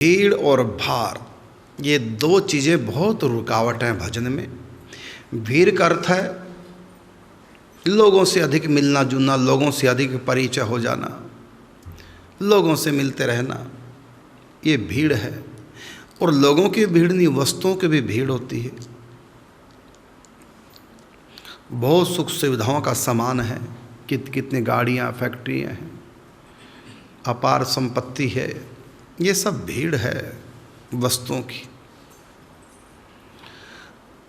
भीड़ और भार, ये दो चीज़ें बहुत रुकावट हैं भजन में। भीड़ का अर्थ है लोगों से अधिक मिलना जुलना, लोगों से अधिक परिचय हो जाना, लोगों से मिलते रहना, ये भीड़ है। और लोगों की भीड़ नहीं, वस्तुओं की भी भीड़ होती है। बहुत सुख सुविधाओं का सामान है, कितनी गाड़ियाँ, फैक्ट्रियाँ हैं, अपार संपत्ति है, ये सब भीड़ है वस्तुओं की।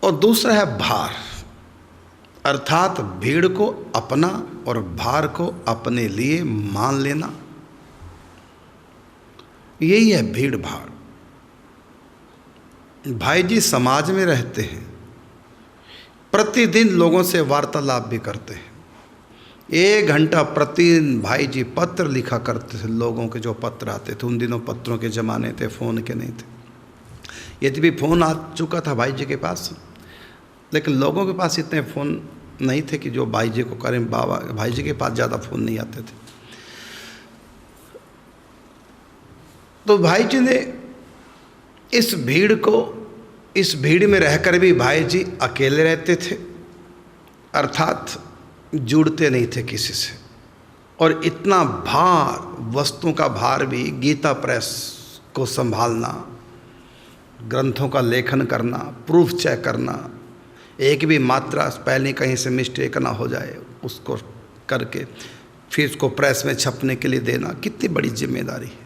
और दूसरा है भार, अर्थात भीड़ को अपना और भार को अपने लिए मान लेना, यही है भीड़ भाड़। भाई जी समाज में रहते हैं, प्रतिदिन लोगों से वार्तालाप भी करते हैं। 1 घंटा प्रतिदिन भाई जी पत्र लिखा करते थे। लोगों के जो पत्र आते थे, उन दिनों पत्रों के ज़माने थे, फ़ोन के नहीं थे। यदि भी फ़ोन आ चुका था भाई जी के पास, लेकिन लोगों के पास इतने फ़ोन नहीं थे कि जो भाई जी को करें। भाई जी के पास ज़्यादा फ़ोन नहीं आते थे। तो भाई जी ने इस भीड़ में रहकर भी भाई जी अकेले रहते थे, अर्थात जुड़ते नहीं थे किसी से। और इतना भार, वस्तुओं का भार भी, गीता प्रेस को संभालना, ग्रंथों का लेखन करना, प्रूफ चेक करना, एक भी मात्रा पहले कहीं से मिस्टेक ना हो जाए उसको करके फिर उसको प्रेस में छपने के लिए देना, कितनी बड़ी जिम्मेदारी है।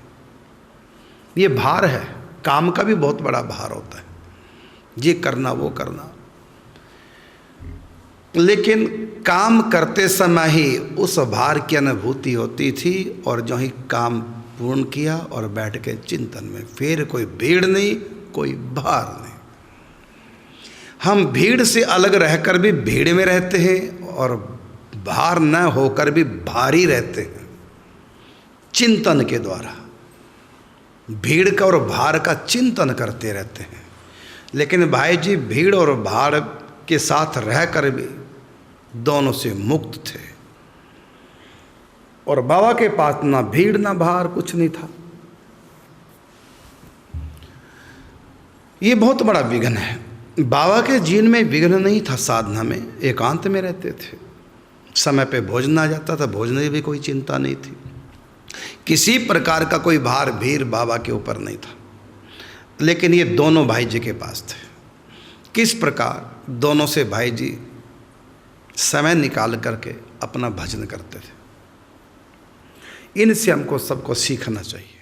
ये भार है, काम का भी बहुत बड़ा भार होता है, ये करना वो करना। लेकिन काम करते समय ही उस भार की अनुभूति होती थी, और जो ही काम पूर्ण किया और बैठ के चिंतन में, फिर कोई भीड़ नहीं, कोई भार नहीं। हम भीड़ से अलग रहकर भी भीड़ में रहते हैं और भार न होकर भी भारी रहते हैं चिंतन के द्वारा। भीड़ का और भार का चिंतन करते रहते हैं। लेकिन भाई जी भीड़ और भार के साथ रहकर भी दोनों से मुक्त थे। और बाबा के पास ना भीड़ ना भार, कुछ नहीं था। ये बहुत बड़ा विघ्न है। बाबा के जीवन में विघ्न नहीं था, साधना में एकांत में रहते थे। समय पे भोजन आ जाता था, भोजन की भी कोई चिंता नहीं थी। किसी प्रकार का कोई भार भीड़ बाबा के ऊपर नहीं था। लेकिन ये दोनों भाई जी के पास थे। किस प्रकार दोनों से भाई जी समय निकाल करके अपना भजन करते थे। इनसे हमको सबको सीखना चाहिए।